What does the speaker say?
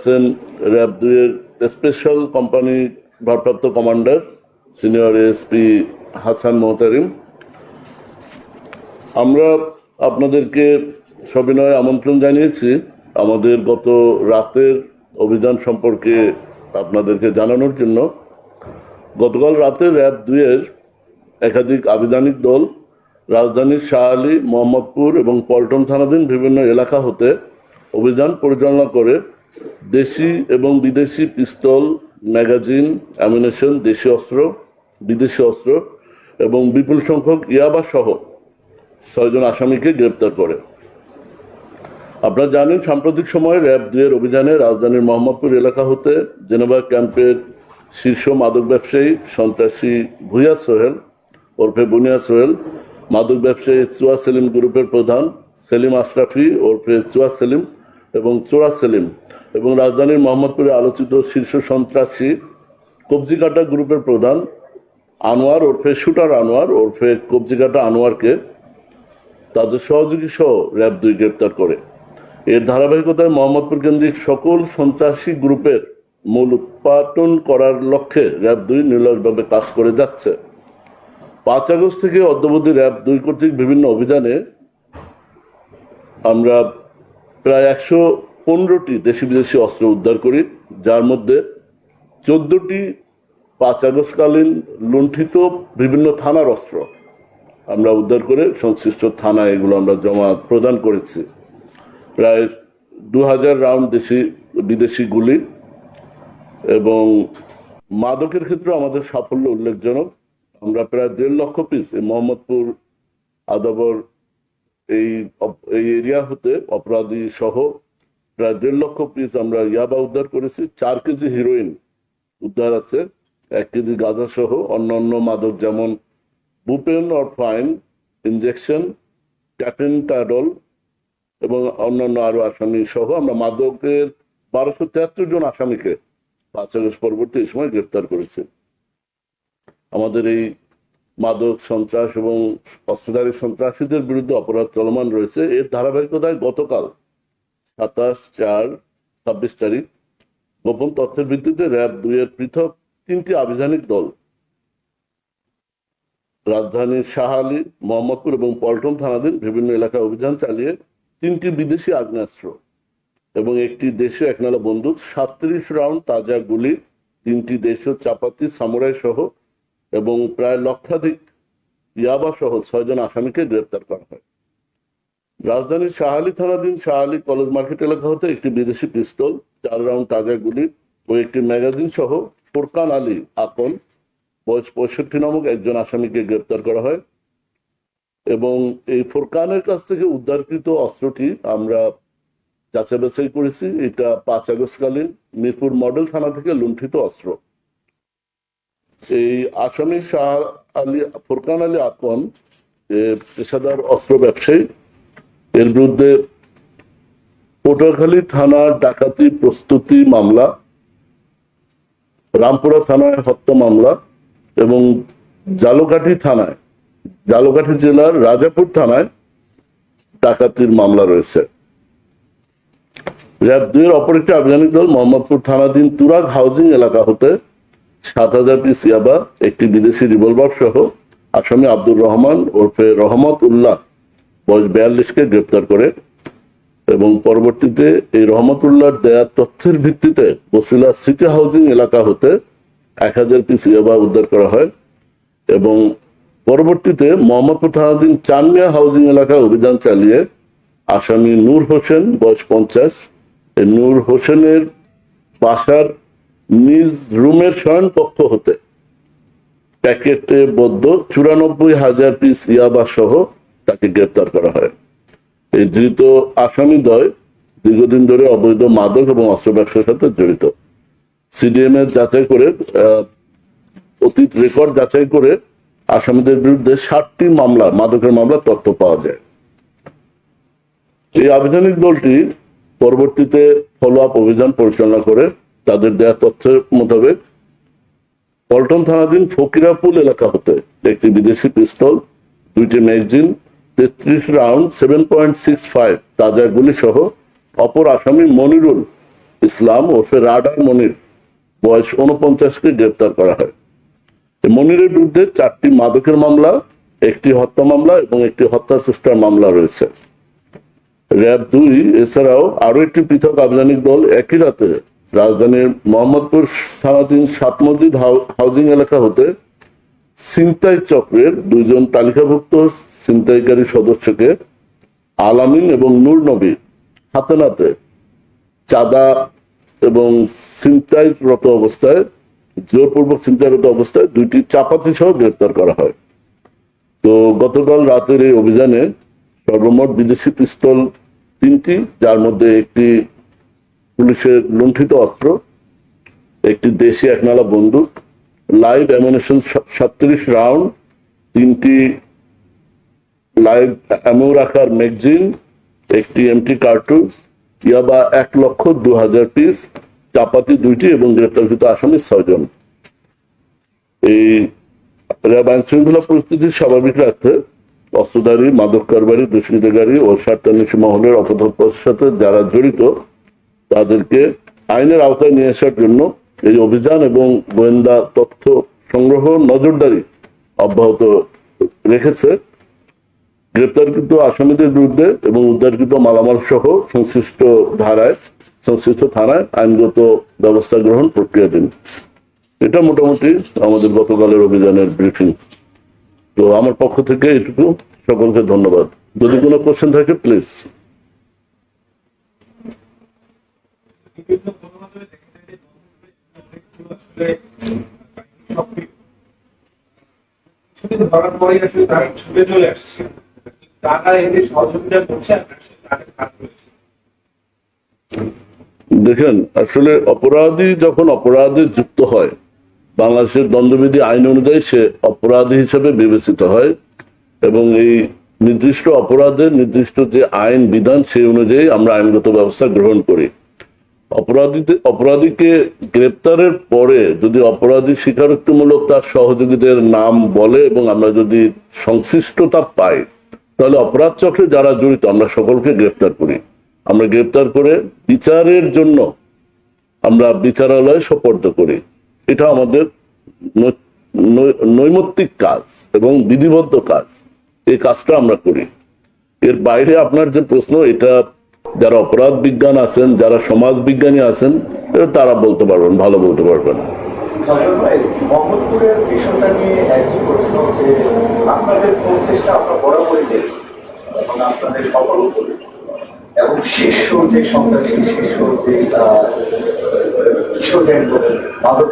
আছেন র্যাব 2 এর special company ভারপ্রাপ্ত কমান্ডার সিনিয়র এসপি হাসান মোহতারিম। আমরা আপনাদেরকে সবিনয় আমন্ত্রণ জানিয়েছি আমাদের গত রাতের অভিযান সম্পর্কে আপনাদেরকে জানানোর জন্য। গতকাল রাতে র্যাব 2 এর একাধিক আভিযানিক দল রাজধানীর শাহ আলী, মোহাম্মদপুর এবং পল্টন থানাধীন বিভিন্ন এলাকা হতে অভিযান পরিচালনা করে দেশি এবং বিদেশি পিস্তল, ম্যাগাজিন, অ্যামিনেশন, দেশি অস্ত্র, বিদেশি অস্ত্র এবং বিপুল সংখ্যক ইয়াবা সহ 6 জন আসামিকে গ্রেপ্তার করে। আপনারা জানেন, সাম্প্রতিক সময়ে র্যাব 2 এর অভিযানে রাজধানীর মোহাম্মদপুর এলাকা হতে জেনেভা ক্যাম্পের শীর্ষ মাদক ব্যবসায়ী সন্ত্রাসী ভুইয়া সোহেল ওরফে বুনিয়া সোহেল, মাদক ব্যবসায়ী চুয়া সেলিম গ্রুপের প্রধান সেলিম আশরাফি ওরফে চুয়া সেলিম এবং চোরা সেলিম এবং রাজধানীর মোহাম্মদপুরে আলোচিত শীর্ষ সন্ত্রাসী কবজিকাটা গ্রুপের প্রধান আনোয়ার ওরফে শুটার আনোয়ার ওরফে কবজিকাটা আনোয়ারকে তাদের সহযোগী সহ র্যাব 2 গ্রেপ্তার করে। এর ধারাবাহিকতায় মোহাম্মদপুর কেন্দ্রিক সকল সন্ত্রাসী গ্রুপের মূল উৎপাটন করার লক্ষ্যে র্যাব 2 নির্লজভাবে কাজ করে যাচ্ছে। 5 আগস্ট থেকে অদ্যাবধি র্যাব 2 কর্তৃক বিভিন্ন অভিযানে আমরা প্রায় 115টি দেশি বিদেশি অস্ত্র উদ্ধার করি, যার মধ্যে 14টি 5 আগস্টকালীন লুণ্ঠিত বিভিন্ন থানার অস্ত্র আমরা উদ্ধার করে সংশ্লিষ্ট থানায় এগুলো আমরা জমা প্রদান করেছি। প্রায় 2000 রাউন্ড দেশি বিদেশি গুলি এবং মাদকের ক্ষেত্রে আমাদের সাফল্য উল্লেখজনক। আমরা প্রায় 1.5 লক্ষ পিস এই মোহাম্মদপুর আদাবর এই এরিয়া হতে অপরাধী সহ প্রায় 1.5 লক্ষ পিস আমরা ইয়াবা উদ্ধার করেছি। 4 কেজি হিরোইন উদ্ধার আছে, 1 কেজি গাঁজা সহ অন্যান্য মাদক যেমন Bhupen or fine, injection, tapentadol এবং অন্যান্য আরো আসামি সহ আমরা মাদকের 1273 জন আসামিকে 5 আগস্ট পরবর্তী সময় গ্রেপ্তার করেছি। আমাদের এই মাদক সন্ত্রাস এবং অস্ত্রধারী সন্ত্রাসীদের বিরুদ্ধে অপরাধ চলমান রয়েছে। এর ধারাবাহিকতায় গতকাল 27/4/26 তারিখ গোপন তথ্যের ভিত্তিতে র্যাব 2 এর পৃথক 3টি আভিযানিক দল রাজধানীর শাহ আলী, মোহাম্মদপুর এবং পল্টন থানাধীন বিভিন্ন এলাকায় অভিযান চালিয়ে 3টি বিদেশি আগ্নেয়াস্ত্র এবং 1টি দেশীয় 1 বন্দুক, 37 রাউন্ড তাজা গুলি, 3টি দেশীয় চাপাতি সামুরাই সহ এবং প্রায় লক্ষাধিক ইয়াবা সহ 6 জন আসামিকে গ্রেপ্তার করা হয়। রাজধানীর শাহ আলী থানাধীন শাহ আলী কলেজ মার্কেট এলাকা হতে 1টি বিদেশি পিস্তল, 4 রাউন্ড তাজা গুলি ও 1টি ম্যাগাজিন সহ ফোরকান আলী আকন বয়স 65 নামক একজন আসামিকে গ্রেপ্তার করা হয় এবং এই ফোরকানের কাছ থেকে উদ্ধারকৃত অস্ত্রটি আমরা যাচাই বাছাই করেছি। এটা 5 আগস্টকালীন মিরপুর মডেল থানা থেকে লুণ্ঠিত অস্ত্র। এই আসামি শাহ আলী ফোরকান আলী আকন পেশাদার অস্ত্র ব্যবসায়ী। এর বিরুদ্ধে পটুয়াখালী থানার ডাকাতি প্রস্তুতি মামলা, রামপুরা থানায় হত্যা মামলা এবং জালকাঠি জেলার রাজাপুর থানায় ডাকাতির মামলা রয়েছে। র্যাব 2 এর অপর একটি আভিযানিক দল মোহাম্মদপুর থানাধীন তুরাগ হাউজিং এলাকা হতে 7000 পিস ইয়াবা, 1টি বিদেশি রিভলভার সহ আসামি আব্দুর রহমান ওরফে রহমত উল্লাহ বয়স 42কে গ্রেপ্তার করে এবং পরবর্তীতে এই রহমত উল্লাহর দেয়া তথ্যের ভিত্তিতে বসিলা সিটি হাউজিং এলাকা হতে 1000 পিস ইয়াবা উদ্ধার করা হয় এবং পরবর্তীতে মোহাম্মদপুর থানাধীন চানমিয়া হাউজিং এলাকায় অভিযান চালিয়ে আসামি নূর হোসেন বয়স 50, এই নূর হোসেনের বাসার নিজ রুমের শয়ন কক্ষ হতে প্যাকেটে বদ্ধ 94,000 পিস ইয়াবা সহ তাকে গ্রেপ্তার করা হয়। এই ধৃত আসামিদ্বয় দীর্ঘদিন ধরে অবৈধ মাদক এবং অস্ত্র ব্যবসার সাথে জড়িত। সিডিএম এর যাচাই করে অতীত রেকর্ড যাচাই করে আসামিদের বিরুদ্ধে 60টি মামলা মাদকের মামলা তথ্য পাওয়া যায়। এই আভিযানিক দলটি পরবর্তীতে ফলো আপ অভিযান পরিচালনা করে তাদের দেয়া তথ্যের মোতাবেক পল্টন থানাধীন ফকিরাপুল এলাকা হতে 1টি বিদেশি পিস্তল, 2টি ম্যাগাজিন, 33 রাউন্ড 7.65 তাজা গুলি সহ অপর আসামি মনিরুল ইসলাম ওরফে রাডার মনির বয়স 49-কে গ্রেপ্তার করা হয়। মনিরের বিরুদ্ধে 4টি মাদকের মামলা, 1টি হত্যা মামলা এবং 1টি হত্যা চেষ্টার মামলা রয়েছে। র্যাব-2 এছাড়াও আরো একটি পৃথক আভিযানিক দল একই রাতে রাজধানীর মোহাম্মদপুর থানাধীন 7 মসজিদ হাউজিং এলাকা হতে ছিনতাই চক্রের 2 জন তালিকাভুক্ত ছিনতাইকারী সদস্যকে আলামিন এবং নূর নবী হাতে নাতে চাঁদা এবং ছিনতাইরত অবস্থায়, জোরপূর্বক ছিনতাইরত অবস্থায় 2টি চাপাতি সহ গ্রেপ্তার করা হয়। তো গতকাল রাতের এই অভিযানে সর্বমোট বিদেশি পিস্তল 3টি, যার মধ্যে একটি পুলিশের লুণ্ঠিত অস্ত্র, একটি দেশি একনালা বন্দুক, লাইভ অ্যামুনিশন 37 রাউন্ড, 3টি লাইভ অ্যামো রাখার ম্যাগজিন, একটি এমটি কার্টুজ, ইয়াবা 1,02,000 পিস, চাপাতি 2টি এবং গ্রেপ্তারকৃত আসামি 6 জন। এই র্যাব আইন শৃঙ্খলা পরিস্থিতি স্বাভাবিক রাখতে অস্ত্রধারী, মাদক কারবারি, দুষ্কৃতকারী ও স্বার্থান্বেষী মহলের অপতৎপরের সাথে যারা জড়িত তাদেরকে আইনের আওতায় নিয়ে আসার জন্য এই অভিযান এবং গোয়েন্দা তথ্য সংগ্রহ নজরদারি অব্যাহত রেখেছে। গ্রেপ্তারকৃত আসামিদের বিরুদ্ধে এবং উদ্ধারকৃত মালামাল সহ সংশ্লিষ্ট থানায় আইনগত ব্যবস্থা গ্রহণ প্রক্রিয়াধীন। এটা মোটামুটি আমাদের গতকালের অভিযানের ব্রিফিং। তো আমার পক্ষ থেকে এটুকু, সকলকে ধন্যবাদ। যদি কোনো কোশ্চেন থাকে প্লিজ। দেখেন, আসলে অপরাধী যখন অপরাধে যুক্ত হয়, বাংলাদেশের দণ্ডবিধি আইন অনুযায়ী সে অপরাধী হিসেবে বিবেচিত হয় এবং এই নির্দিষ্ট অপরাধের নির্দিষ্ট যে আইন বিধান সেই অনুযায়ী আমরা আইনগত ব্যবস্থা গ্রহণ করি। অপরাধীকে গ্রেপ্তারের পরে যদি অপরাধী স্বীকারোক্তিমূলক তার সহযোগীদের নাম বলে এবং আমরা যদি সংশ্লিষ্টতা পাই, তাহলে অপরাধ চক্রে যারা জড়িত আমরা সকলকে গ্রেপ্তার করি। আমরা গ্রেপ্তার করে বিচারের জন্য আমরা বিচারালয়ে সোপর্দ করি। এটা আমাদের নৈমিত্তিক কাজ এবং বিধিবদ্ধ কাজ, এই কাজটা আমরা করি। এর বাইরে আপনার যে প্রশ্ন, এটা যারা অপরাধ বিজ্ঞান আছেন, যারা সমাজ বিজ্ঞানী আছেন, তারা বলতে পারবেন, ভালো বলতে পারবেন। মোহাম্মদপুরের বিষয়টা নিয়ে একই প্রশ্ন যে আপনাদের প্রচেষ্টা আমরা বরাবরই দেখি এবং আপনাদের সফল করি, এবং শিশু যে সন্তান, শিশু যে কিশোরদের মাদক